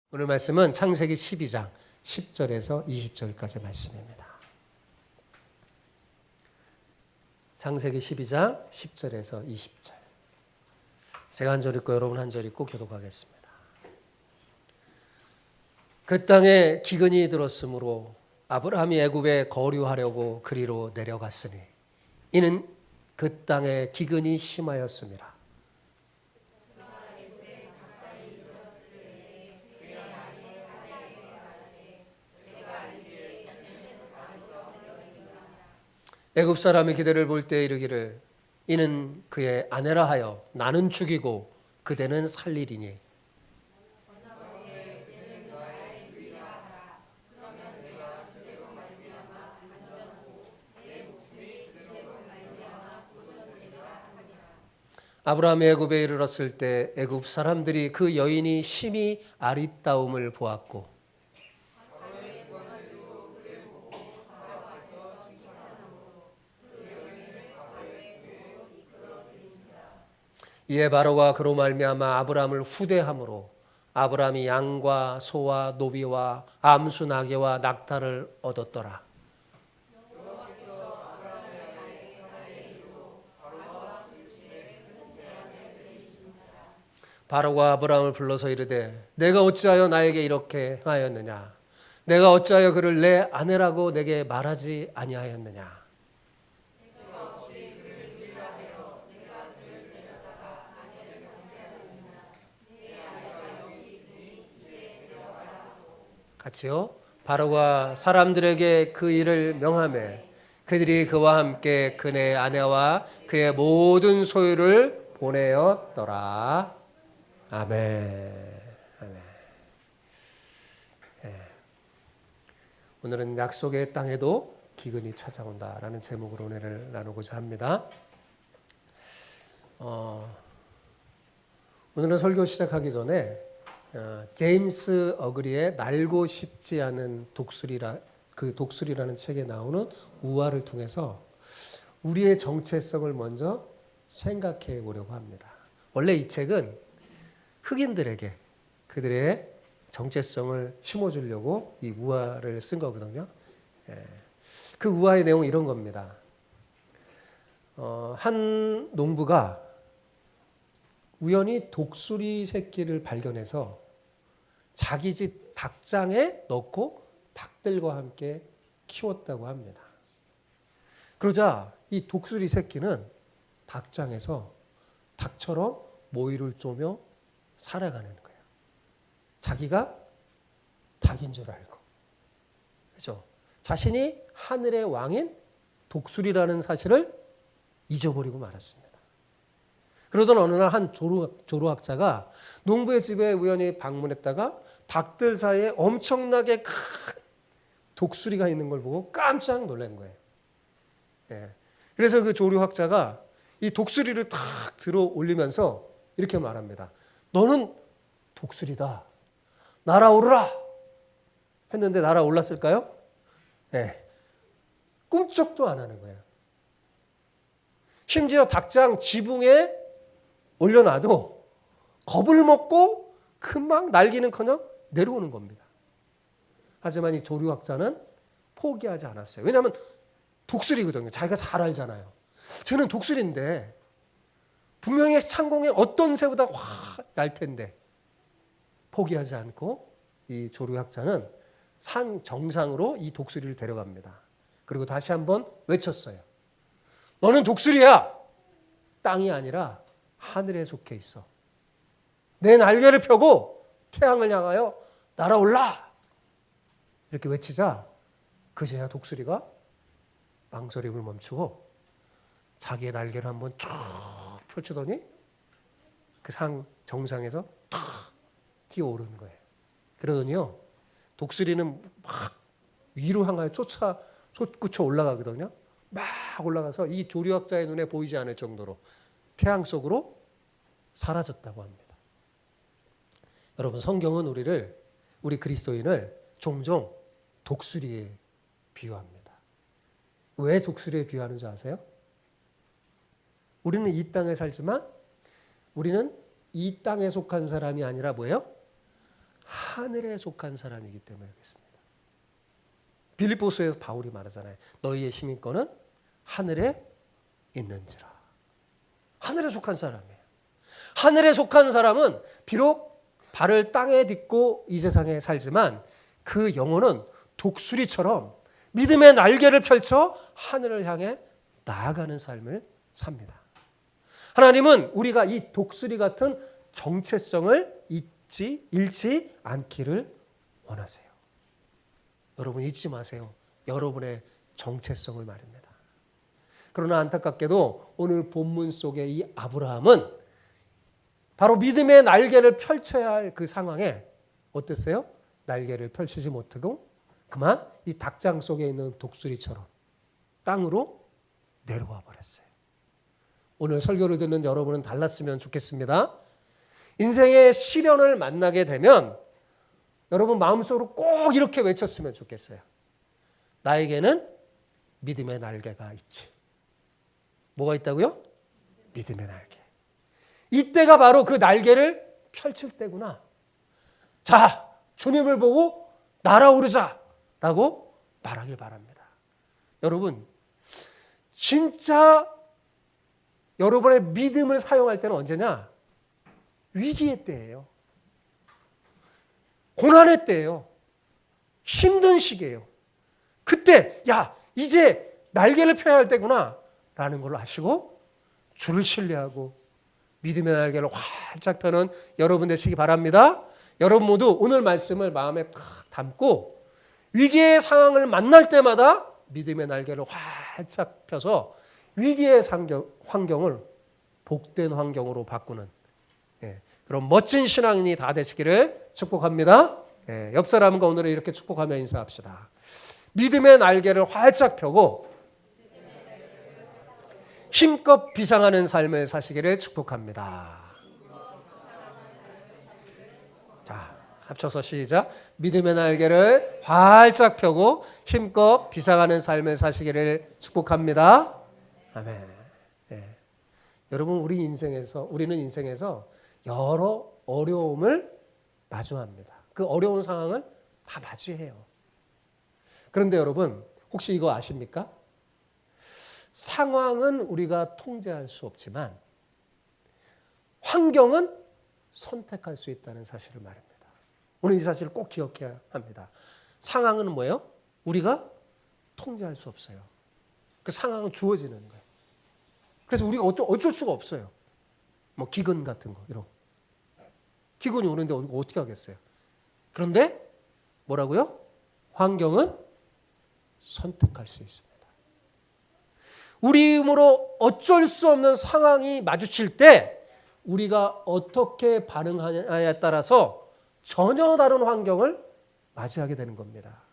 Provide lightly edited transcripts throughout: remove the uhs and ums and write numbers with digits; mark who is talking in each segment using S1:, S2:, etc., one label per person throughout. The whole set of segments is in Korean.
S1: 오늘 말씀은 창세기 12장 10절에서 20절까지 말씀입니다. 창세기 12장 10절에서 20절. 제가 한 절 읽고 여러분 한 절 읽고 교독하겠습니다. 그 땅에 기근이 들었으므로 아브라함이 애굽에 거류하려고 그리로 내려갔으니 이는 그 땅에 기근이 심하였습니다. 애굽 사람이 그대를 볼 때 이르기를 이는 그의 아내라 하여 나는 죽이고 그대는 살리리니 아브라함이 애굽에 이르렀을 때 애굽 사람들이 그 여인이 심히 아립다움을 보았고 이에 바로가 그로 말미암아 아브라함을 후대함으로 아브라함이 양과 소와 노비와 암수 나귀와 낙타를 얻었더라. 바로가 아브라함을 불러서 이르되 내가 어찌하여 나에게 이렇게 하였느냐? 내가 어찌하여 그를 내 아내라고 내게 말하지 아니하였느냐? 같이요. 바로가 사람들에게 그 일을 명하매 그들이 그와 함께 그네 아내와 그의 모든 소유를 보내었더라. 아멘. 아멘. 네. 오늘은 약속의 땅에도 기근이 찾아온다라는 제목으로 은혜를 나누고자 합니다. 오늘은 설교 시작하기 전에 제임스 어그리의 날고 싶지 않은 독수리라는 책에 나오는 우화를 통해서 우리의 정체성을 먼저 생각해 보려고 합니다. 원래 이 책은 흑인들에게 그들의 정체성을 심어주려고 이 우화를 쓴 거거든요. 그 우화의 내용은 이런 겁니다. 한 농부가 우연히 독수리 새끼를 발견해서 자기 집 닭장에 넣고 닭들과 함께 키웠다고 합니다. 그러자 이 독수리 새끼는 닭장에서 닭처럼 모이를 쪼며 살아가는 거예요. 자기가 닭인 줄 알고. 그렇죠? 자신이 하늘의 왕인 독수리라는 사실을 잊어버리고 말았습니다. 그러던 어느 날 한 조루학자가 농부의 집에 우연히 방문했다가 닭들 사이에 엄청나게 큰 독수리가 있는 걸 보고 깜짝 놀란 거예요. 그래서 그 조류학자가 이 독수리를 탁 들어 올리면서 이렇게 말합니다. 너는 독수리다. 날아오르라. 했는데 날아올랐을까요? 꿈쩍도 안 하는 거예요. 심지어 닭장 지붕에 올려놔도 겁을 먹고 금방 날기는커녕 내려오는 겁니다. 하지만 이 조류학자는 포기하지 않았어요. 왜냐하면 독수리거든요. 자기가 잘 알잖아요. 저는 독수리인데 분명히 상공에 어떤 새보다 확 날 텐데 포기하지 않고 이 조류학자는 산 정상으로 이 독수리를 데려갑니다. 그리고 다시 한번 외쳤어요. 너는 독수리야. 땅이 아니라 하늘에 속해 있어. 내 날개를 펴고 태양을 향하여 날아올라. 이렇게 외치자 그제야 독수리가 망설임을 멈추고 자기의 날개를 한번 쭉 펼치더니 그 산 정상에서 탁 뛰어오르는 거예요. 그러더니요 독수리는 막 위로 향하여 솟구쳐 올라가거든요. 막 올라가서 이 조류학자의 눈에 보이지 않을 정도로 태양 속으로 사라졌다고 합니다. 여러분 성경은 우리 그리스도인을 종종 독수리에 비유합니다. 왜 독수리에 비유하는지 아세요? 우리는 이 땅에 살지만 우리는 이 땅에 속한 사람이 아니라 뭐예요? 하늘에 속한 사람이기 때문에 그렇습니다. 빌립보서에서 바울이 말하잖아요. 너희의 시민권은 하늘에 있는지라. 하늘에 속한 사람이에요. 하늘에 속한 사람은 비록 발을 땅에 딛고 이 세상에 살지만 그 영혼은 독수리처럼 믿음의 날개를 펼쳐 하늘을 향해 나아가는 삶을 삽니다. 하나님은 우리가 이 독수리 같은 정체성을 잃지 않기를 원하세요. 여러분 잊지 마세요. 여러분의 정체성을 말입니다. 그러나 안타깝게도 오늘 본문 속의 이 아브라함은 바로 믿음의 날개를 펼쳐야 할 그 상황에 어땠어요? 날개를 펼치지 못하고 그만 이 닭장 속에 있는 독수리처럼 땅으로 내려와 버렸어요. 오늘 설교를 듣는 여러분은 달랐으면 좋겠습니다. 인생의 시련을 만나게 되면 여러분 마음속으로 꼭 이렇게 외쳤으면 좋겠어요. 나에게는 믿음의 날개가 있지. 뭐가 있다고요? 믿음의 날개. 이때가 바로 그 날개를 펼칠 때구나. 자, 주님을 보고 날아오르자 라고 말하길 바랍니다. 여러분, 진짜 여러분의 믿음을 사용할 때는 언제냐? 위기의 때예요. 고난의 때예요. 힘든 시기예요. 그때 야 이제 날개를 펴야 할 때구나 라는 걸 아시고 주를 신뢰하고 믿음의 날개를 활짝 펴는 여러분 되시기 바랍니다. 여러분 모두 오늘 말씀을 마음에 탁 담고 위기의 상황을 만날 때마다 믿음의 날개를 활짝 펴서 위기의 환경을 복된 환경으로 바꾸는 그런 멋진 신앙인이 다 되시기를 축복합니다. 옆 사람과 오늘은 이렇게 축복하며 인사합시다. 믿음의 날개를 활짝 펴고 힘껏 비상하는 삶을 사시기를 축복합니다. 자, 합쳐서 시작. 믿음의 날개를 활짝 펴고 힘껏 비상하는 삶을 사시기를 축복합니다. 아멘. 여러분 우리는 인생에서 여러 어려움을 마주합니다. 그 어려운 상황을 다 마주해요. 그런데 여러분 혹시 이거 아십니까? 상황은 우리가 통제할 수 없지만 환경은 선택할 수 있다는 사실을 말입니다. 오늘 이 사실을 꼭 기억해야 합니다. 상황은 뭐예요? 우리가 통제할 수 없어요. 그 상황은 주어지는 거예요. 그래서 우리가 어쩔 수가 없어요. 뭐 기근 같은 거 이런. 기근이 오는데 어떻게 하겠어요? 그런데 뭐라고요? 환경은 선택할 수 있습니다. 우리 힘으로 어쩔 수 없는 상황이 마주칠 때 우리가 어떻게 반응하냐에 따라서 전혀 다른 환경을 맞이하게 되는 겁니다.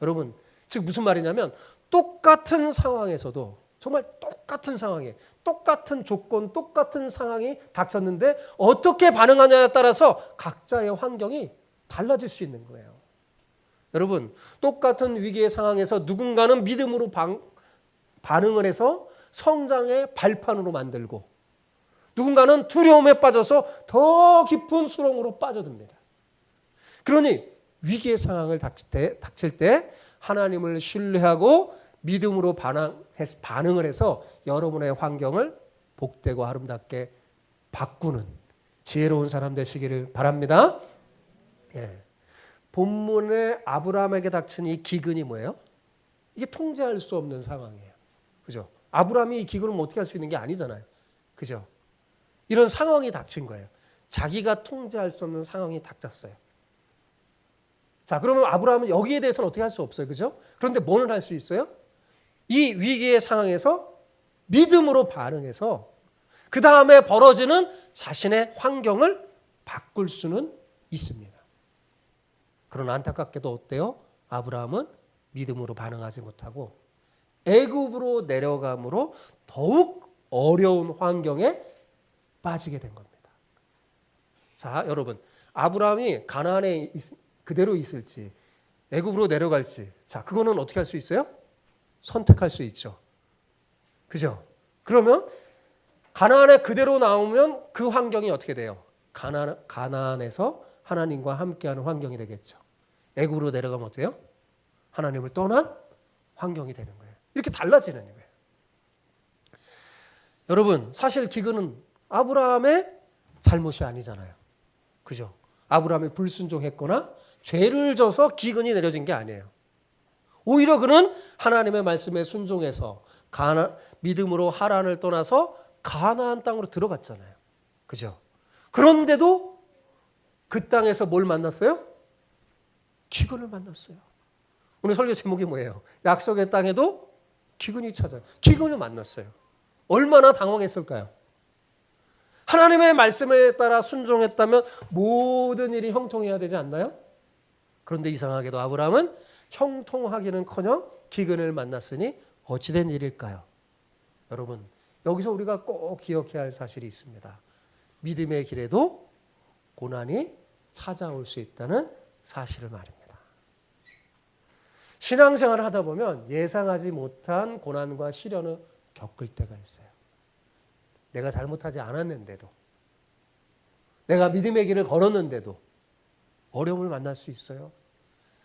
S1: 여러분, 즉 무슨 말이냐면 똑같은 상황에서도 정말 똑같은 상황에 똑같은 조건, 똑같은 상황이 닥쳤는데 어떻게 반응하냐에 따라서 각자의 환경이 달라질 수 있는 거예요. 여러분, 똑같은 위기의 상황에서 누군가는 믿음으로 반응을 해서 성장의 발판으로 만들고 누군가는 두려움에 빠져서 더 깊은 수렁으로 빠져듭니다. 그러니 위기의 상황을 닥칠 때 하나님을 신뢰하고 믿음으로 반응을 해서 여러분의 환경을 복되고 아름답게 바꾸는 지혜로운 사람 되시기를 바랍니다. 본문에 아브라함에게 닥친 이 기근이 뭐예요? 이게 통제할 수 없는 상황이에요. 그죠? 아브라함이 이 기근을 어떻게 할 수 있는 게 아니잖아요. 그죠? 이런 상황이 닥친 거예요. 자기가 통제할 수 없는 상황이 닥쳤어요. 자, 그러면 아브라함은 여기에 대해서는 어떻게 할 수 없어요. 그죠? 그런데 뭐는 할 수 있어요? 이 위기의 상황에서 믿음으로 반응해서 그 다음에 벌어지는 자신의 환경을 바꿀 수는 있습니다. 그러나 안타깝게도 어때요? 아브라함은 믿음으로 반응하지 못하고 애굽으로 내려감으로 더욱 어려운 환경에 빠지게 된 겁니다. 자, 여러분, 아브라함이 가나안에 그대로 있을지 애굽으로 내려갈지, 자, 그거는 어떻게 할 수 있어요? 선택할 수 있죠. 그죠? 그러면 가나안에 그대로 나오면 그 환경이 어떻게 돼요? 가나안에서 하나님과 함께하는 환경이 되겠죠. 애굽으로 내려가면 어때요? 하나님을 떠난 환경이 되는 거예요. 이렇게 달라지는 거예요. 여러분, 사실 기근은 아브라함의 잘못이 아니잖아요. 그죠? 아브라함이 불순종했거나 죄를 져서 기근이 내려진 게 아니에요. 오히려 그는 하나님의 말씀에 순종해서 믿음으로 하란을 떠나서 가나안 땅으로 들어갔잖아요. 그죠? 그런데도 그 땅에서 뭘 만났어요? 기근을 만났어요. 오늘 설교 제목이 뭐예요? 약속의 땅에도 기근이 찾아요. 기근을 만났어요. 얼마나 당황했을까요? 하나님의 말씀에 따라 순종했다면 모든 일이 형통해야 되지 않나요? 그런데 이상하게도 아브라함은 형통하기는커녕 기근을 만났으니 어찌된 일일까요? 여러분, 여기서 우리가 꼭 기억해야 할 사실이 있습니다. 믿음의 길에도 고난이 찾아올 수 있다는 사실을 말입니다. 신앙생활을 하다 보면 예상하지 못한 고난과 시련을 겪을 때가 있어요. 내가 잘못하지 않았는데도, 내가 믿음의 길을 걸었는데도 어려움을 만날 수 있어요.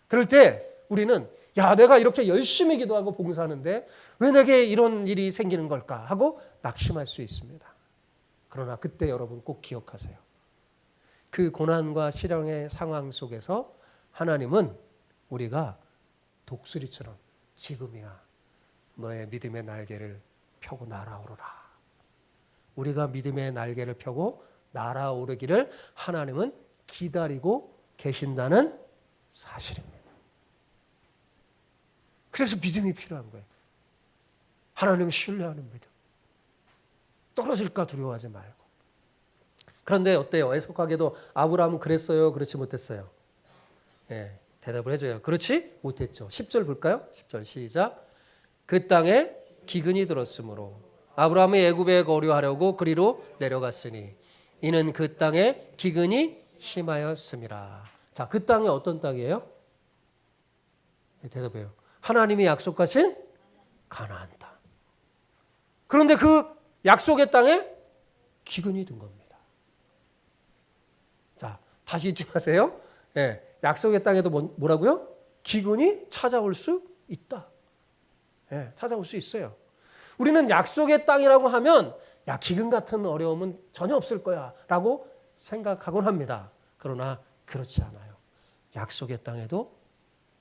S1: 그럴 때 우리는 내가 이렇게 열심히 기도하고 봉사하는데 왜 내게 이런 일이 생기는 걸까 하고 낙심할 수 있습니다. 그러나 그때 여러분 꼭 기억하세요. 그 고난과 시련의 상황 속에서 하나님은 우리가 독수리처럼 지금이야 너의 믿음의 날개를 펴고 날아오르라. 우리가 믿음의 날개를 펴고 날아오르기를 하나님은 기다리고 계신다는 사실입니다. 그래서 믿음이 필요한 거예요. 하나님을 신뢰하는 믿음. 떨어질까 두려워하지 말고. 그런데 어때요? 애석하게도 아브라함은 그랬어요? 그렇지 못했어요? 예, 대답을 해줘요. 그렇지 못했죠. 10절 볼까요? 10절 시작. 그 땅에 기근이 들었으므로 아브라함이 애굽에 거류하려고 그리로 내려갔으니 이는 그 땅에 기근이 심하였음이라. 자, 그 땅이 어떤 땅이에요? 대답해요. 하나님이 약속하신 가나안 땅. 그런데 그 약속의 땅에 기근이 든 겁니다. 자, 다시 잊지 마세요. 예, 약속의 땅에도 뭐라고요? 기근이 찾아올 수 있다. 예, 찾아올 수 있어요. 우리는 약속의 땅이라고 하면 기근 같은 어려움은 전혀 없을 거야 라고 생각하곤 합니다. 그러나 그렇지 않아요. 약속의 땅에도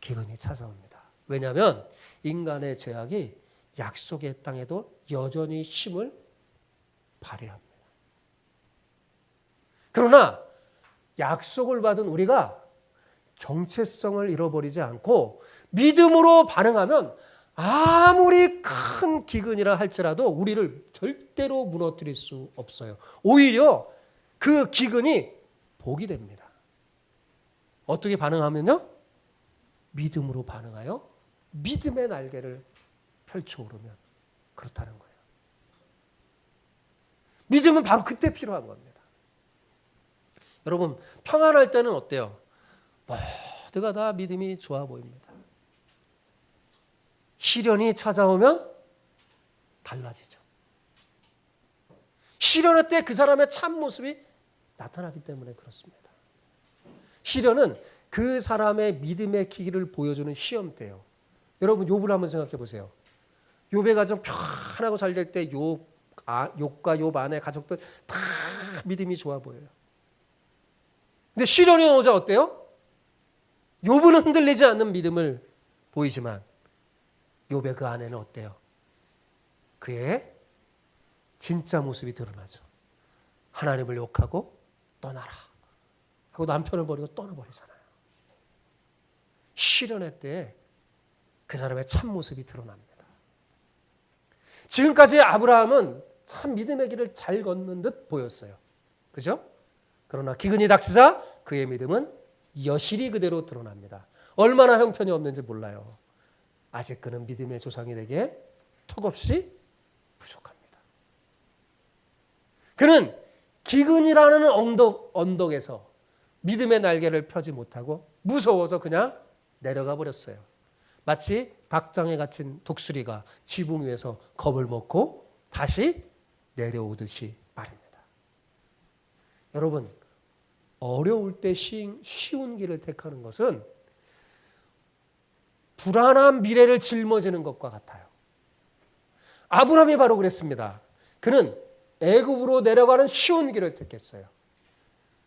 S1: 기근이 찾아옵니다. 왜냐하면 인간의 죄악이 약속의 땅에도 여전히 힘을 발휘합니다. 그러나 약속을 받은 우리가 정체성을 잃어버리지 않고 믿음으로 반응하면 아무리 큰 기근이라 할지라도 우리를 절대로 무너뜨릴 수 없어요. 오히려 그 기근이 복이 됩니다. 어떻게 반응하면요? 믿음으로 반응하여 믿음의 날개를 펼쳐오르면 그렇다는 거예요. 믿음은 바로 그때 필요한 겁니다. 여러분, 평안할 때는 어때요? 모두가 다 믿음이 좋아 보입니다. 시련이 찾아오면 달라지죠. 시련의 때 그 사람의 참 모습이 나타나기 때문에 그렇습니다. 시련은 그 사람의 믿음의 길을 보여주는 시험대예요. 여러분, 욥을 한번 생각해 보세요. 욥의 좀 편하고 잘 될 때 욥과 욥 안에 가족들 다 믿음이 좋아 보여요. 근데 시련이 오자 어때요? 욥은 흔들리지 않는 믿음을 보이지만 욥의 그 안에는 어때요? 그의 진짜 모습이 드러나죠. 하나님을 욕하고 떠나라 하고 남편을 버리고 떠나버리잖아요. 시련의 때에 그 사람의 참모습이 드러납니다. 지금까지 아브라함은 참 믿음의 길을 잘 걷는 듯 보였어요. 그죠? 그러나 기근이 닥치자 그의 믿음은 여실히 그대로 드러납니다. 얼마나 형편이 없는지 몰라요. 아직 그는 믿음의 조상이 되기에 턱없이 부족합니다. 그는 기근이라는 언덕에서 믿음의 날개를 펴지 못하고 무서워서 그냥 내려가 버렸어요. 마치 닭장에 갇힌 독수리가 지붕 위에서 겁을 먹고 다시 내려오듯이 말입니다. 여러분, 어려울 때 쉬운 길을 택하는 것은 불안한 미래를 짊어지는 것과 같아요. 아브라함이 바로 그랬습니다. 그는 애굽으로 내려가는 쉬운 길을 택했어요.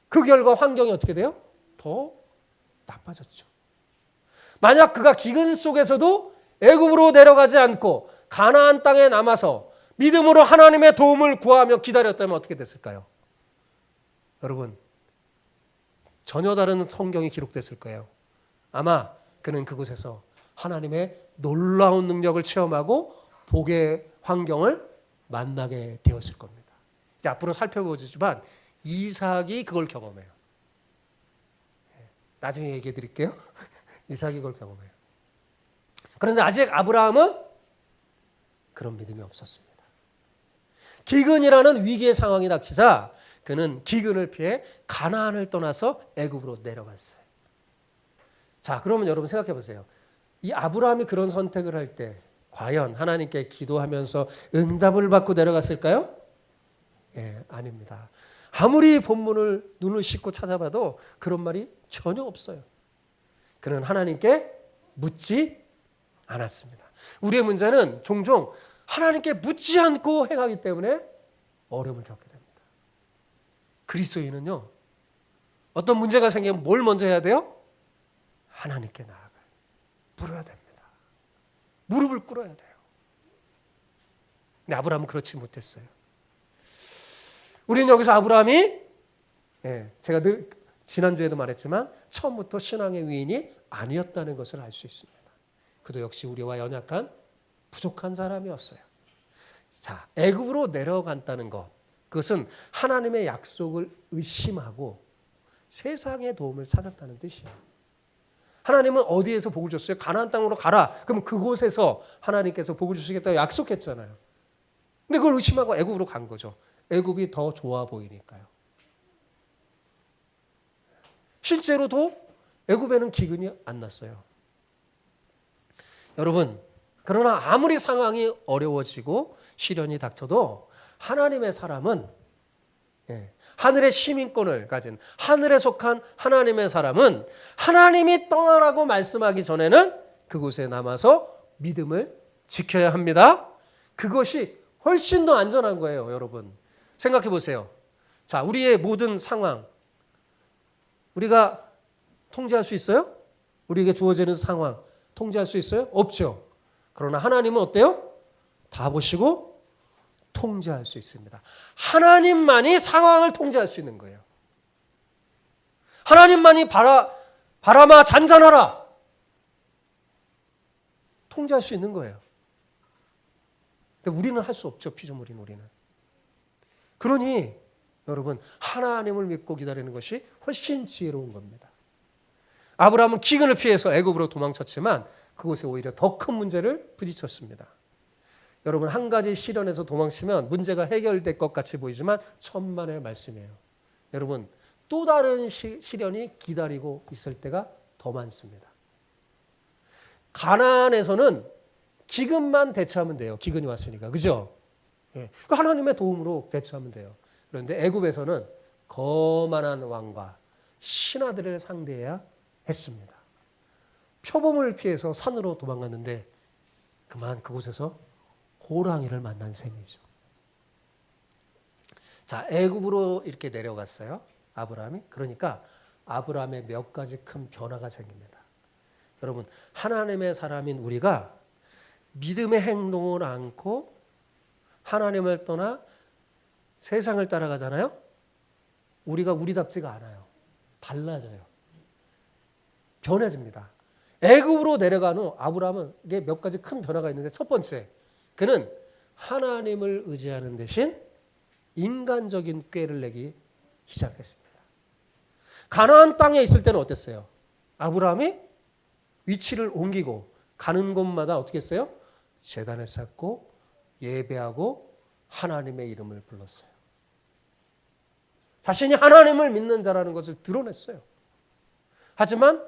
S1: 그 결과 환경이 어떻게 돼요? 더 나빠졌죠. 만약 그가 기근 속에서도 애굽으로 내려가지 않고 가나안 땅에 남아서 믿음으로 하나님의 도움을 구하며 기다렸다면 어떻게 됐을까요? 여러분, 전혀 다른 성경이 기록됐을 거예요. 아마 그는 그곳에서 하나님의 놀라운 능력을 체험하고 복의 환경을 만나게 되었을 겁니다. 이제 앞으로 살펴보지만 이삭이 그걸 경험해요. 나중에 얘기해 드릴게요. 이삭이 그걸 경험해요. 그런데 아직 아브라함은 그런 믿음이 없었습니다. 기근이라는 위기의 상황이 닥치자 그는 기근을 피해 가나안을 떠나서 애굽으로 내려갔어요. 자, 그러면 여러분 생각해 보세요. 이 아브라함이 그런 선택을 할 때 과연 하나님께 기도하면서 응답을 받고 내려갔을까요? 예, 아닙니다. 아무리 본문을 눈을 씻고 찾아봐도 그런 말이 전혀 없어요. 그는 하나님께 묻지 않았습니다. 우리의 문제는 종종 하나님께 묻지 않고 행하기 때문에 어려움을 겪게 됩니다. 그리스도인은요, 어떤 문제가 생기면 뭘 먼저 해야 돼요? 하나님께 나아가요. 물어야 됩니다. 무릎을 꿇어야 돼요. 근데 아브라함은 그렇지 못했어요. 우리는 여기서 아브라함이, 제가 늘 지난주에도 말했지만 처음부터 신앙의 위인이 아니었다는 것을 알 수 있습니다. 그도 역시 우리와 연약한 부족한 사람이었어요. 자, 애굽으로 내려간다는 것, 그것은 하나님의 약속을 의심하고 세상의 도움을 찾았다는 뜻이에요. 하나님은 어디에서 복을 줬어요? 가나안 땅으로 가라. 그럼 그곳에서 하나님께서 복을 주시겠다고 약속했잖아요. 근데 그걸 의심하고 애굽으로 간 거죠. 애굽이 더 좋아 보이니까요. 실제로도 애굽에는 기근이 안 났어요. 여러분, 그러나 아무리 상황이 어려워지고 시련이 닥쳐도 하나님의 사람은, 하늘의 시민권을 가진 하늘에 속한 하나님의 사람은 하나님이 떠나라고 말씀하기 전에는 그곳에 남아서 믿음을 지켜야 합니다. 그것이 훨씬 더 안전한 거예요, 여러분. 생각해 보세요. 자, 우리의 모든 상황, 우리가 통제할 수 있어요? 우리에게 주어지는 상황 통제할 수 있어요? 없죠. 그러나 하나님은 어때요? 다 보시고 통제할 수 있습니다. 하나님만이 상황을 통제할 수 있는 거예요. 하나님만이 바람아 잔잔하라 통제할 수 있는 거예요. 근데 우리는 할 수 없죠. 피조물인 우리는. 그러니 여러분, 하나님을 믿고 기다리는 것이 훨씬 지혜로운 겁니다. 아브라함은 기근을 피해서 애굽으로 도망쳤지만 그곳에 오히려 더 큰 문제를 부딪혔습니다. 여러분, 한 가지 시련에서 도망치면 문제가 해결될 것 같이 보이지만 천만의 말씀이에요. 여러분, 또 다른 시련이 기다리고 있을 때가 더 많습니다. 가나안에서는 기근만 대처하면 돼요. 기근이 왔으니까. 그죠? 하나님의 도움으로 대처하면 돼요. 그런데 애굽에서는 거만한 왕과 신하들을 상대해야 했습니다. 표범을 피해서 산으로 도망갔는데 그만 그곳에서 호랑이를 만난 셈이죠. 자, 애굽으로 이렇게 내려갔어요. 아브라함이. 그러니까 아브라함의 몇 가지 큰 변화가 생깁니다. 여러분, 하나님의 사람인 우리가 믿음의 행동을 않고 하나님을 떠나 세상을 따라가잖아요. 우리가 우리답지가 않아요. 달라져요. 변해집니다. 애굽으로 내려간 후 아브라함은 이게 몇 가지 큰 변화가 있는데, 첫 번째, 그는 하나님을 의지하는 대신 인간적인 꾀를 내기 시작했습니다. 가나안 땅에 있을 때는 어땠어요? 아브라함이 위치를 옮기고 가는 곳마다 어떻게 했어요? 제단을 쌓고 예배하고 하나님의 이름을 불렀어요. 자신이 하나님을 믿는 자라는 것을 드러냈어요. 하지만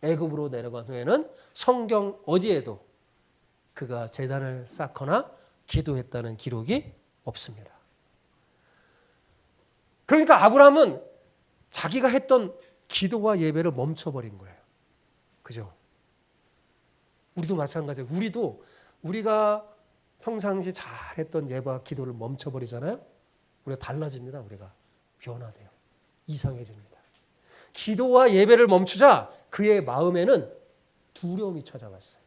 S1: 애굽으로 내려간 후에는 성경 어디에도 그가 제단을 쌓거나 기도했다는 기록이 없습니다. 그러니까 아브라함은 자기가 했던 기도와 예배를 멈춰버린 거예요. 그죠? 우리도 마찬가지예요. 우리가 평상시 잘했던 예배와 기도를 멈춰버리잖아요. 우리가 달라집니다. 우리가 변화돼요. 이상해집니다. 기도와 예배를 멈추자 그의 마음에는 두려움이 찾아왔어요.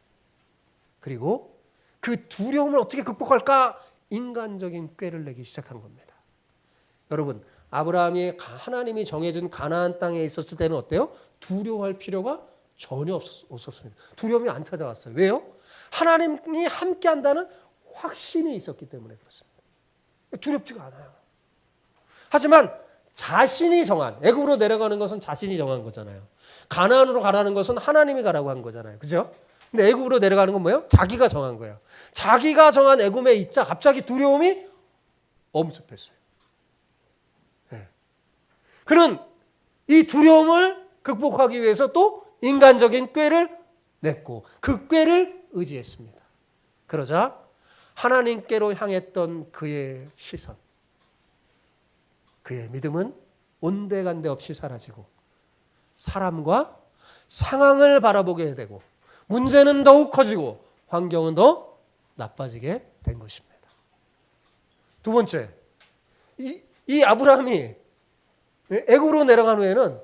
S1: 그리고 그 두려움을 어떻게 극복할까? 인간적인 꾀를 내기 시작한 겁니다. 여러분, 아브라함이 하나님이 정해준 가나안 땅에 있었을 때는 어때요? 두려워할 필요가 전혀 없었습니다. 두려움이 안 찾아왔어요. 왜요? 하나님이 함께 한다는 확신이 있었기 때문에 그렇습니다. 두렵지가 않아요. 하지만 자신이 정한, 애굽으로 내려가는 것은 자신이 정한 거잖아요. 가나안으로 가라는 것은 하나님이 가라고 한 거잖아요. 그죠? 근데 애굽으로 내려가는 건 뭐예요? 자기가 정한 거예요. 자기가 정한 애굽에 있자 갑자기 두려움이 엄습했어요. 네. 그는 이 두려움을 극복하기 위해서 또 인간적인 꾀를 냈고 그 꾀를 의지했습니다. 그러자 하나님께로 향했던 그의 시선, 그의 믿음은 온데간데 없이 사라지고 사람과 상황을 바라보게 되고 문제는 더욱 커지고 환경은 더 나빠지게 된 것입니다. 두 번째, 이 아브라함이 애굽으로 내려간 후에는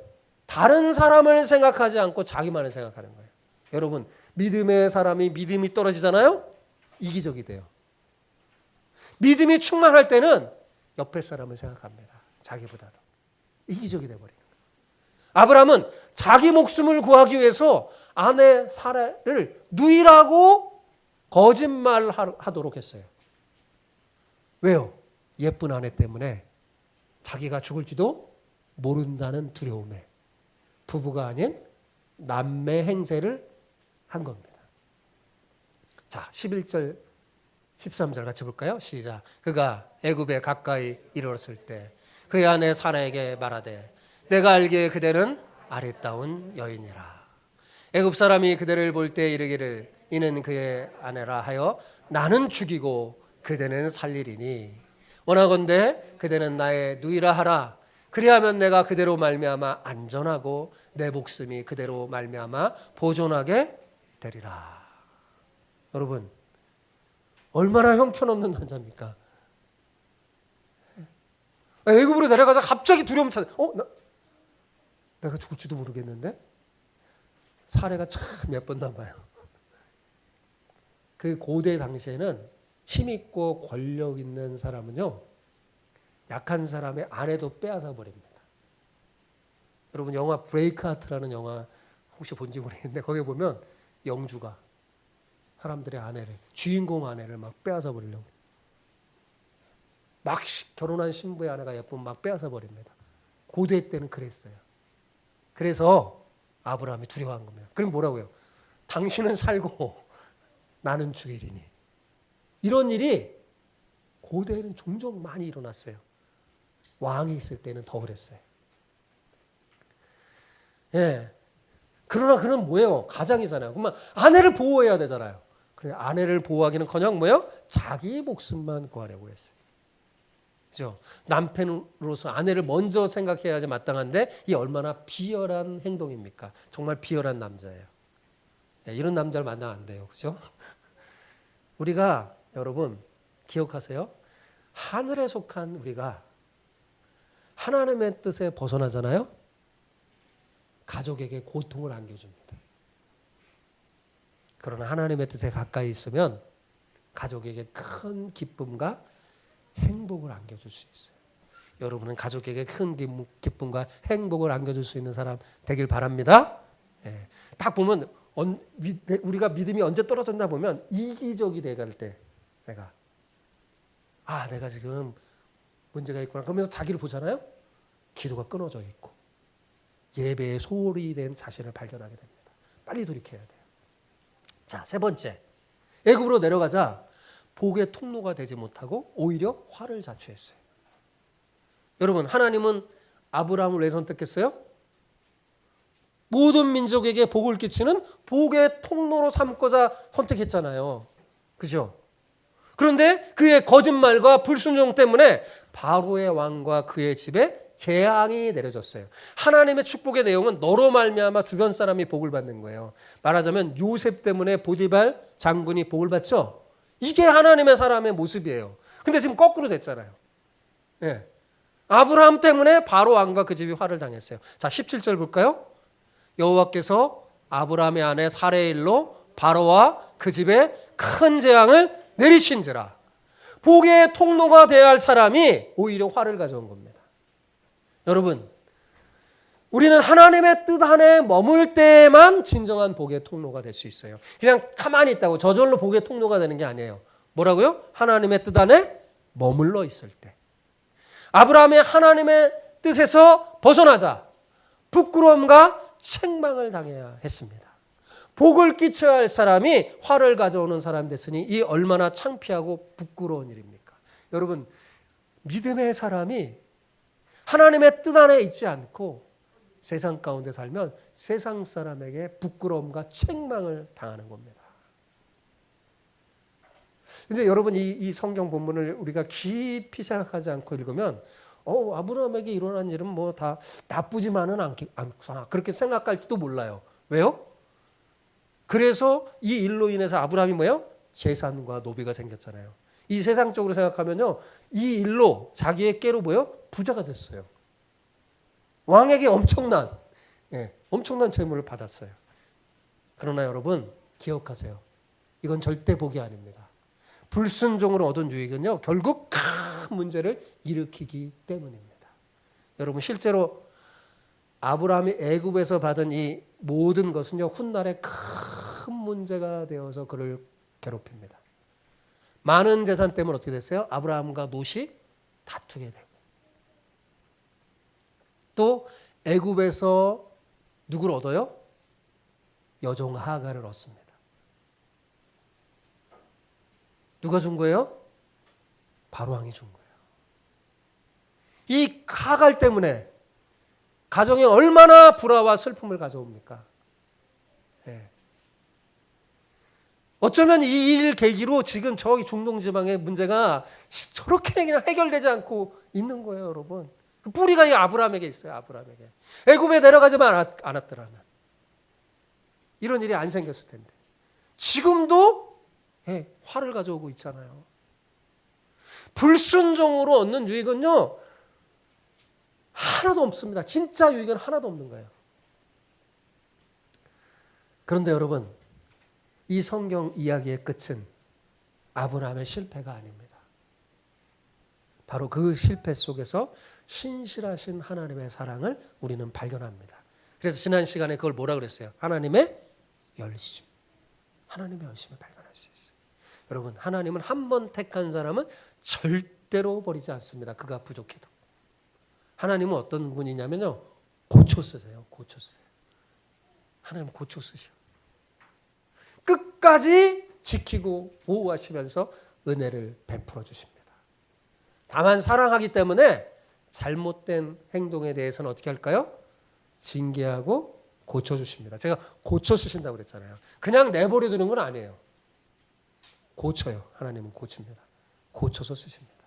S1: 다른 사람을 생각하지 않고 자기만을 생각하는 거예요. 여러분, 믿음의 사람이 믿음이 떨어지잖아요? 이기적이 돼요. 믿음이 충만할 때는 옆에 사람을 생각합니다. 자기보다도. 이기적이 돼버리는 거예요. 아브라함은 자기 목숨을 구하기 위해서 아내 사라를 누이라고 거짓말하도록 했어요. 왜요? 예쁜 아내 때문에 자기가 죽을지도 모른다는 두려움에 부부가 아닌 남매 행세를 한 겁니다. 자, 11절 13절 같이 볼까요? 시작. 그가 애굽에 가까이 이르렀을 때 그의 아내 사라에게 말하되 내가 알기에 그대는 아리따운 여인이라. 애굽 사람이 그대를 볼 때 이르기를 이는 그의 아내라 하여 나는 죽이고 그대는 살리리니 원하건대 그대는 나의 누이라 하라. 그리하면 내가 그대로 말미암아 안전하고 내 목숨이 그대로 말미암아 보존하게 되리라. 여러분, 얼마나 형편없는 남자입니까? 애굽으로 내려가자 갑자기 두려움 찾아. 내가 죽을지도 모르겠는데? 사례가 참 예뻤나 봐요. 그 고대 당시에는 힘있고 권력 있는 사람은요, 약한 사람의 아내도 빼앗아 버립니다. 여러분, 영화 브레이크하트라는 영화 혹시 본지 모르겠는데 거기 보면 영주가 사람들의 아내를, 주인공 아내를 막 빼앗아 버리려고, 막 결혼한 신부의 아내가 예쁘면 막 빼앗아 버립니다. 고대 때는 그랬어요. 그래서 아브라함이 두려워한 겁니다. 그럼 뭐라고요? 당신은 살고 나는 죽이리니. 이런 일이 고대에는 종종 많이 일어났어요. 왕이 있을 때는 더 그랬어요. 예. 그러나 그는 뭐예요? 가장이잖아요. 그러면 아내를 보호해야 되잖아요. 그래, 아내를 보호하기는커녕 뭐예요? 자기 목숨만 구하려고 했어요. 그죠? 남편으로서 아내를 먼저 생각해야지 마땅한데 이게 얼마나 비열한 행동입니까? 정말 비열한 남자예요. 예, 이런 남자를 만나면 안 돼요. 그죠? 우리가 여러분 기억하세요. 하늘에 속한 우리가 하나님의 뜻에 벗어나잖아요. 가족에게 고통을 안겨줍니다. 그러나 하나님의 뜻에 가까이 있으면 가족에게 큰 기쁨과 행복을 안겨줄 수 있어요. 여러분은 가족에게 큰 기쁨과 행복을 안겨줄 수 있는 사람 되길 바랍니다. 예. 딱 보면 우리가 믿음이 언제 떨어졌나 보면 이기적이 돼갈 때 내가 지금 문제가 있구나 그러면서 자기를 보잖아요. 기도가 끊어져 있고 예배에 소홀히 된 자신을 발견하게 됩니다. 빨리 돌이켜야 돼요. 자, 세 번째, 애굽으로 내려가자 복의 통로가 되지 못하고 오히려 화를 자초했어요. 여러분, 하나님은 아브라함을 왜 선택했어요? 모든 민족에게 복을 끼치는 복의 통로로 삼고자 선택했잖아요. 그죠? 그런데 그의 거짓말과 불순종 때문에 바로의 왕과 그의 집에 재앙이 내려졌어요. 하나님의 축복의 내용은 너로 말미암아 주변 사람이 복을 받는 거예요. 말하자면 요셉 때문에 보디발 장군이 복을 받죠. 이게 하나님의 사람의 모습이에요. 근데 지금 거꾸로 됐잖아요. 예. 아브라함 때문에 바로 왕과 그 집이 화를 당했어요. 자, 17절 볼까요? 여호와께서 아브라함의 아내 사레의 일로 바로와 그 집에 큰 재앙을 내리신지라. 복의 통로가 되어야 할 사람이 오히려 화를 가져온 겁니다. 여러분, 우리는 하나님의 뜻 안에 머물 때만 진정한 복의 통로가 될 수 있어요. 그냥 가만히 있다고 저절로 복의 통로가 되는 게 아니에요. 뭐라고요? 하나님의 뜻 안에 머물러 있을 때. 아브라함이 하나님의 뜻에서 벗어나자 부끄러움과 책망을 당해야 했습니다. 복을 끼쳐야 할 사람이 화를 가져오는 사람 됐으니 이 얼마나 창피하고 부끄러운 일입니까? 여러분, 믿음의 사람이 하나님의 뜻 안에 있지 않고 세상 가운데 살면 세상 사람에게 부끄러움과 책망을 당하는 겁니다. 근데 여러분, 이 성경 본문을 우리가 깊이 생각하지 않고 읽으면 아브라함에게 일어난 일은 뭐 다 나쁘지만은 않구나 그렇게 생각할지도 몰라요. 왜요? 그래서 이 일로 인해서 아브라함이 뭐예요? 재산과 노비가 생겼잖아요. 이 세상적으로 생각하면요, 이 일로 자기의 깨로 뭐예요? 부자가 됐어요. 왕에게 엄청난 재물을 받았어요. 그러나 여러분 기억하세요. 이건 절대 복이 아닙니다. 불순종으로 얻은 유익은요, 결국 큰 문제를 일으키기 때문입니다. 여러분, 실제로 아브라함이 애굽에서 받은 이 모든 것은요, 훗날에 큰 문제가 되어서 그를 괴롭힙니다. 많은 재산 때문에 어떻게 됐어요? 아브라함과 롯이 다투게 되고, 또 애굽에서 누구를 얻어요? 여종 하갈을 얻습니다. 누가 준 거예요? 바로 왕이 준 거예요. 이 하갈 때문에 가정에 얼마나 불화와 슬픔을 가져옵니까? 네. 어쩌면 이 일 계기로 지금 저기 중동 지방의 문제가 저렇게 그냥 해결되지 않고 있는 거예요, 여러분. 뿌리가 이 아브라함에게 있어요, 아브라함에게. 애굽에 내려가지만 않았더라면 이런 일이 안 생겼을 텐데. 지금도 화를 가져오고 있잖아요. 불순종으로 얻는 유익은요, 하나도 없습니다. 진짜 유익은 하나도 없는 거예요. 그런데 여러분, 이 성경 이야기의 끝은 아브라함의 실패가 아닙니다. 바로 그 실패 속에서 신실하신 하나님의 사랑을 우리는 발견합니다. 그래서 지난 시간에 그걸 뭐라 그랬어요? 하나님의 열심. 하나님의 열심을 발견할 수 있어요. 여러분, 하나님은 한 번 택한 사람은 절대로 버리지 않습니다. 그가 부족해도. 하나님은 어떤 분이냐면요, 고쳐 쓰세요. 고쳐 쓰세요. 하나님은 고쳐 쓰셔. 끝까지 지키고 보호하시면서 은혜를 베풀어 주십니다. 다만 사랑하기 때문에 잘못된 행동에 대해서는 어떻게 할까요? 징계하고 고쳐주십니다. 제가 고쳐 쓰신다고 그랬잖아요. 그냥 내버려 두는 건 아니에요. 고쳐요. 하나님은 고칩니다. 고쳐서 쓰십니다.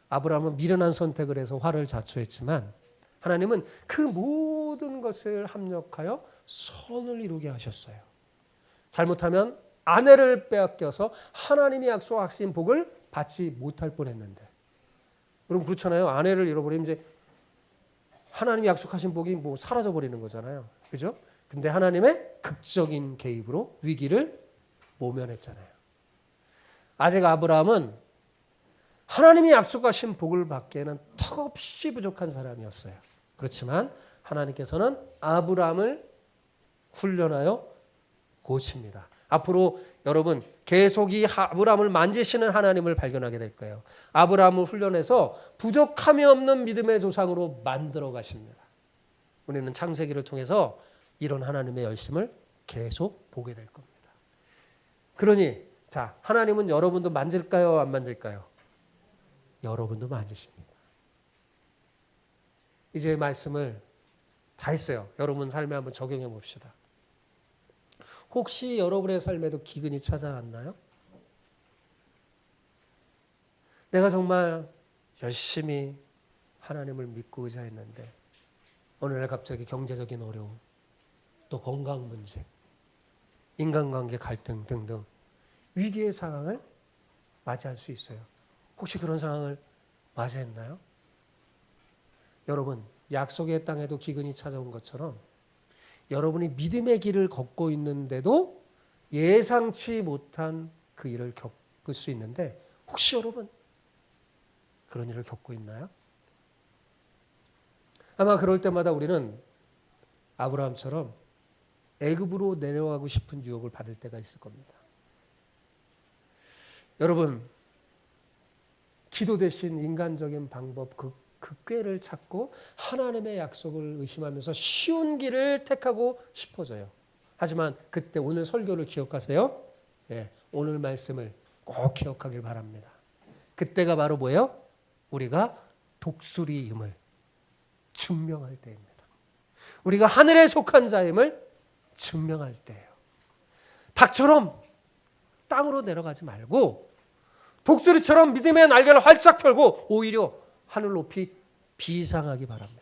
S1: 아브라함은 미련한 선택을 해서 화를 자초했지만 하나님은 그 모든 것을 합력하여 선을 이루게 하셨어요. 잘못하면 아내를 빼앗겨서 하나님이 약속하신 복을 받지 못할 뻔했는데, 여러분 그렇잖아요. 아내를 잃어버리면 이제 하나님이 약속하신 복이 뭐 사라져 버리는 거잖아요. 그죠? 근데 하나님의 극적인 개입으로 위기를 모면했잖아요. 아직 아브라함은 하나님이 약속하신 복을 받기에는 턱없이 부족한 사람이었어요. 그렇지만 하나님께서는 아브라함을 훈련하여 고칩니다. 앞으로 여러분 계속 이 아브라함을 만지시는 하나님을 발견하게 될 거예요. 아브라함을 훈련해서 부족함이 없는 믿음의 조상으로 만들어 가십니다. 우리는 창세기를 통해서 이런 하나님의 열심을 계속 보게 될 겁니다. 그러니 자, 하나님은 여러분도 만질까요? 안 만질까요? 여러분도 만지십니다. 이제 말씀을 다 했어요. 여러분 삶에 한번 적용해 봅시다. 혹시 여러분의 삶에도 기근이 찾아왔나요? 내가 정말 열심히 하나님을 믿고 의지했는데 어느 날 갑자기 경제적인 어려움, 또 건강 문제, 인간관계 갈등 등등 위기의 상황을 맞이할 수 있어요. 혹시 그런 상황을 맞이했나요? 여러분, 약속의 땅에도 기근이 찾아온 것처럼 여러분이 믿음의 길을 걷고 있는데도 예상치 못한 그 일을 겪을 수 있는데 혹시 여러분 그런 일을 겪고 있나요? 아마 그럴 때마다 우리는 아브라함처럼 애굽으로 내려가고 싶은 유혹을 받을 때가 있을 겁니다. 여러분, 기도 대신 인간적인 방법, 그 꾀를 찾고 하나님의 약속을 의심하면서 쉬운 길을 택하고 싶어져요. 하지만 그때 오늘 설교를 기억하세요. 예, 오늘 말씀을 꼭 기억하길 바랍니다. 그때가 바로 뭐예요? 우리가 독수리임을 증명할 때입니다. 우리가 하늘에 속한 자임을 증명할 때예요. 닭처럼 땅으로 내려가지 말고 독수리처럼 믿음의 날개를 활짝 펴고 오히려 하늘 높이 비상하기 바랍니다.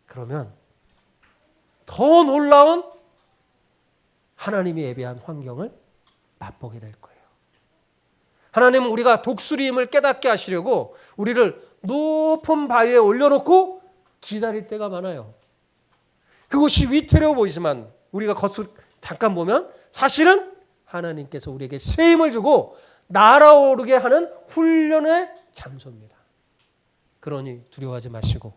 S1: 그러면 더 놀라운 하나님이 예비한 환경을 맛보게 될 거예요. 하나님은 우리가 독수리임을 깨닫게 하시려고 우리를 높은 바위에 올려놓고 기다릴 때가 많아요. 그것이 위태로워 보이지만 우리가 겉으로 잠깐 보면 사실은 하나님께서 우리에게 새 힘을 주고 날아오르게 하는 훈련의 장소입니다. 그러니 두려워하지 마시고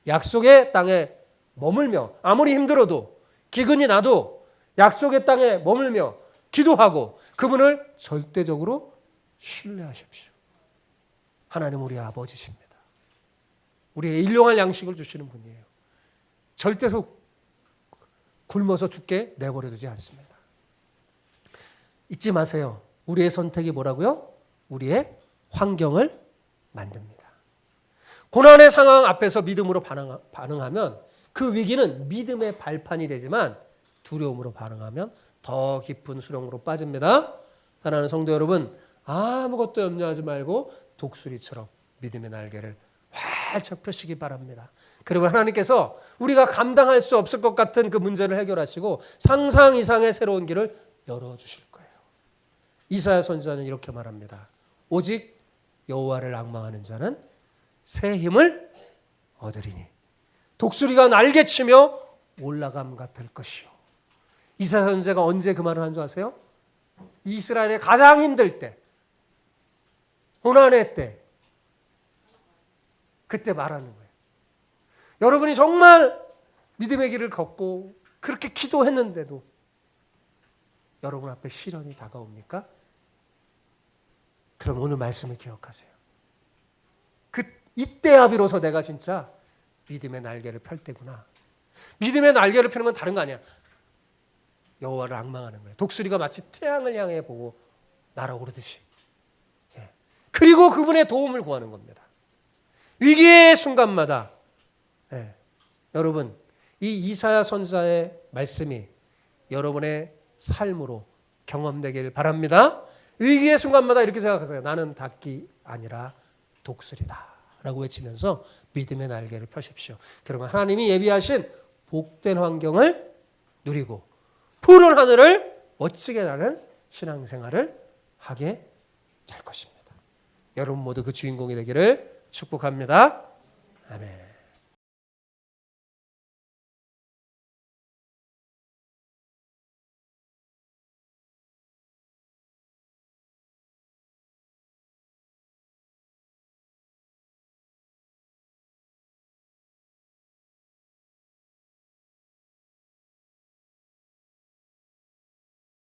S1: 약속의 땅에 머물며 아무리 힘들어도 기근이 나도 약속의 땅에 머물며 기도하고 그분을 절대적으로 신뢰하십시오. 하나님 우리 아버지십니다. 우리에게 일용할 양식을 주시는 분이에요. 절대로 굶어서 죽게 내버려 두지 않습니다. 잊지 마세요. 우리의 선택이 뭐라고요? 우리의 환경을 만듭니다. 고난의 상황 앞에서 믿음으로 반응하면 그 위기는 믿음의 발판이 되지만 두려움으로 반응하면 더 깊은 수렁으로 빠집니다. 사랑하는 성도 여러분, 아무것도 염려하지 말고 독수리처럼 믿음의 날개를 활짝 펴시기 바랍니다. 그리고 하나님께서 우리가 감당할 수 없을 것 같은 그 문제를 해결하시고 상상 이상의 새로운 길을 열어주실 거예요. 이사야 선지자는 이렇게 말합니다. 오직 여호와를 앙망하는 자는 새 힘을 얻으리니 독수리가 날개치며 올라감 같을 것이요. 이사야 선지자가 언제 그 말을 한 줄 아세요? 이스라엘에 가장 힘들 때, 고난의 때, 그때 말하는 거예요. 여러분이 정말 믿음의 길을 걷고 그렇게 기도했는데도 여러분 앞에 시련이 다가옵니까? 그럼 오늘 말씀을 기억하세요. 이때야 비로소 내가 진짜 믿음의 날개를 펼 때구나. 믿음의 날개를 펴는 건 다른 거 아니야. 여호와를 앙망하는 거예요. 독수리가 마치 태양을 향해 보고 날아오르듯이. 그리고 그분의 도움을 구하는 겁니다. 위기의 순간마다 여러분 이 이사야 선지자의 말씀이 여러분의 삶으로 경험되길 바랍니다. 위기의 순간마다 이렇게 생각하세요. 나는 닭이 아니라 독수리다 라고 외치면서 믿음의 날개를 펴십시오. 그러면 하나님이 예비하신 복된 환경을 누리고 푸른 하늘을 멋지게 나는 신앙생활을 하게 될 것입니다. 여러분 모두 그 주인공이 되기를 축복합니다. 아멘.